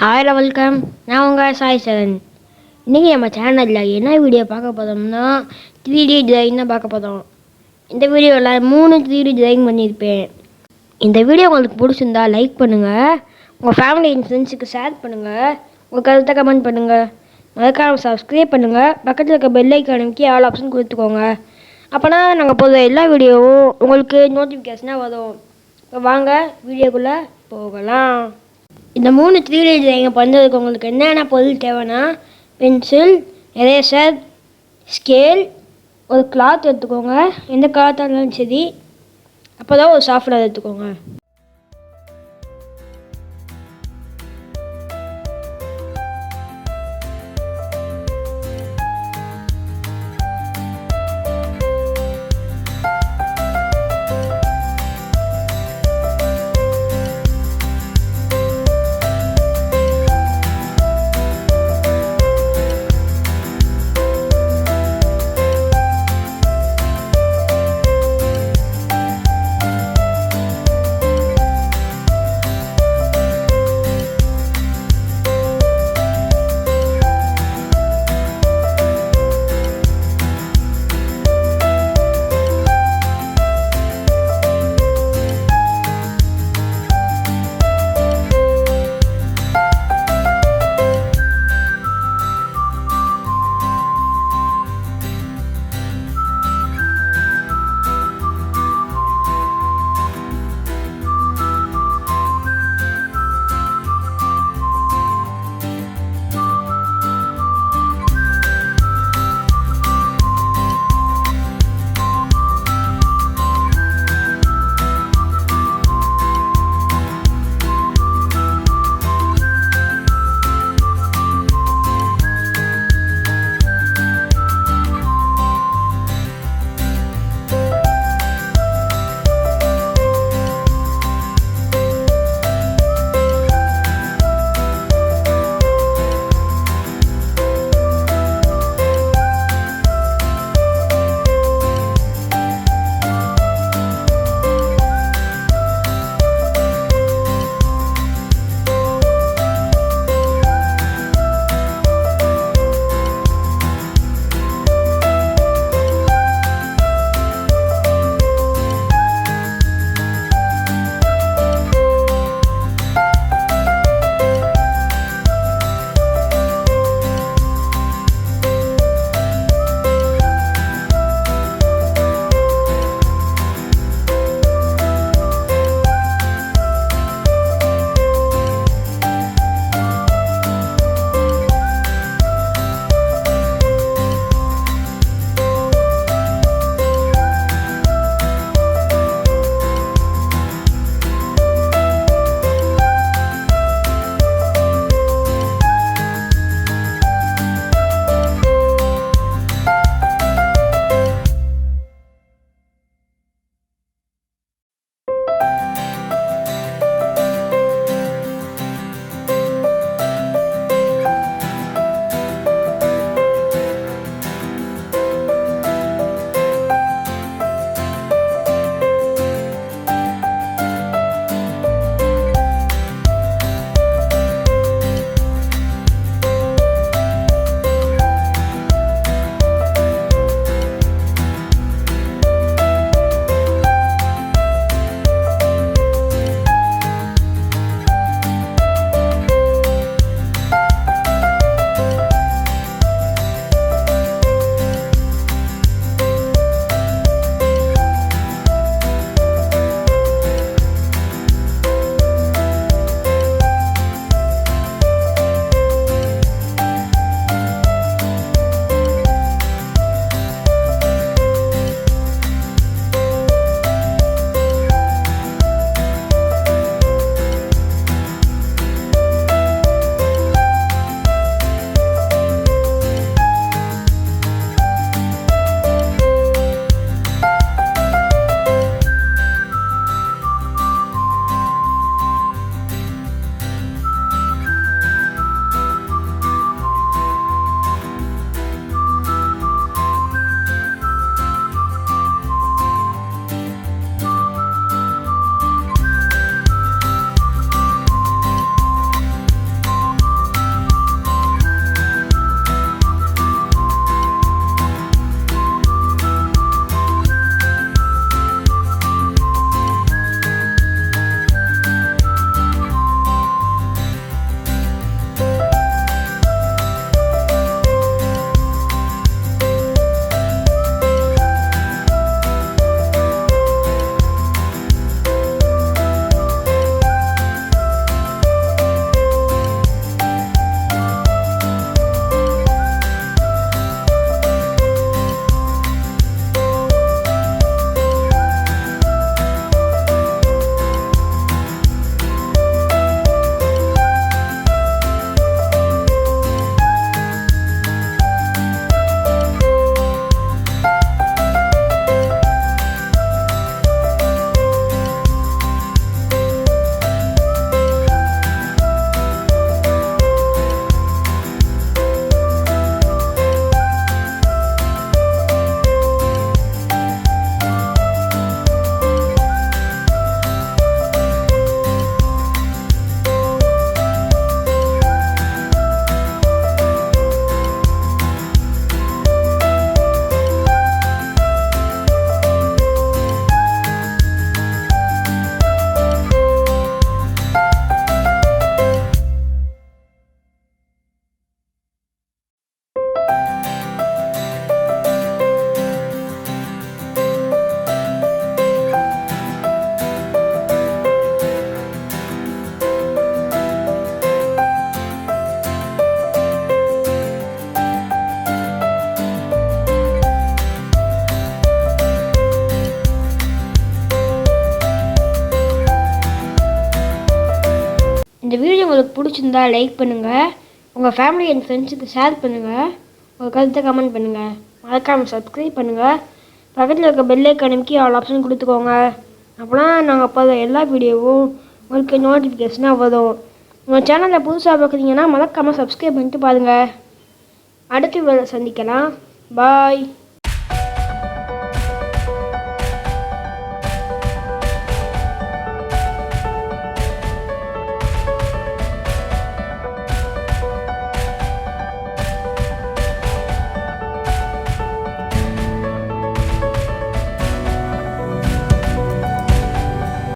Hi welcome. நான் உங்கள் சாய் சரண். இன்றைக்கி நம்ம சேனலில் என்ன வீடியோ பார்க்க போகிறோம்னா 3D டிராயிங் தான் பார்க்க போகிறோம். இந்த வீடியோவில் 3 3D டிராயிங் பண்ணியிருப்பேன். இந்த வீடியோ உங்களுக்கு பிடிச்சிருந்தா லைக் பண்ணுங்கள், உங்கள் ஃபேமிலி அண்ட் ஃப்ரெண்ட்ஸுக்கு ஷேர் பண்ணுங்கள், உங்கள் கருத்தை கமெண்ட் பண்ணுங்கள், மறக்காமல் சப்ஸ்கிரைப் பண்ணுங்கள், பக்கத்தில் இருக்க பெல் ஐக்கான் அமைக்கி ஆல் ஆப்ஷன் கொடுத்துக்கோங்க. அப்போனா நாங்கள் போடுற எல்லா வீடியோவும் உங்களுக்கு நோட்டிஃபிகேஷனாக வரும். இப்போ வாங்க வீடியோக்குள்ளே போகலாம். இந்த 3 3D டிராயிங்கை பண்ணுறதுக்கு உங்களுக்கு என்னென்ன பொருள் தேவைன்னா பென்சில், எரேசர், ஸ்கேல், ஒரு கிளாத் எடுத்துக்கோங்க. எந்த கிளாத்தாக இருந்தாலும் சரி. அப்போ தான் ஒரு சாஃப்ட்வேர் எடுத்துக்கோங்க. இந்த வீடியோ உங்களுக்கு பிடிச்சிருந்தா லைக் பண்ணுங்கள், உங்கள் ஃபேமிலி அண்ட் ஃப்ரெண்ட்ஸுக்கு ஷேர் பண்ணுங்கள், உங்கள் கருத்தை கமெண்ட் பண்ணுங்கள், மறக்காமல் சப்ஸ்கிரைப் பண்ணுங்கள், பக்கத்தில் இருக்க பெல் ஐக்கான் அமைக்கி ஆல் ஆப்ஷன் கொடுத்துக்கோங்க. அப்போனா நாங்கள் போகிற எல்லா வீடியோவும் உங்களுக்கு நோட்டிஃபிகேஷனாக வரும். உங்கள் சேனலில் புதுசாக பார்க்குறீங்கன்னா மறக்காமல் சப்ஸ்கிரைப் பண்ணிட்டு பாருங்கள். அடுத்த வீடியோவில் சந்திக்கலாம். பாய்.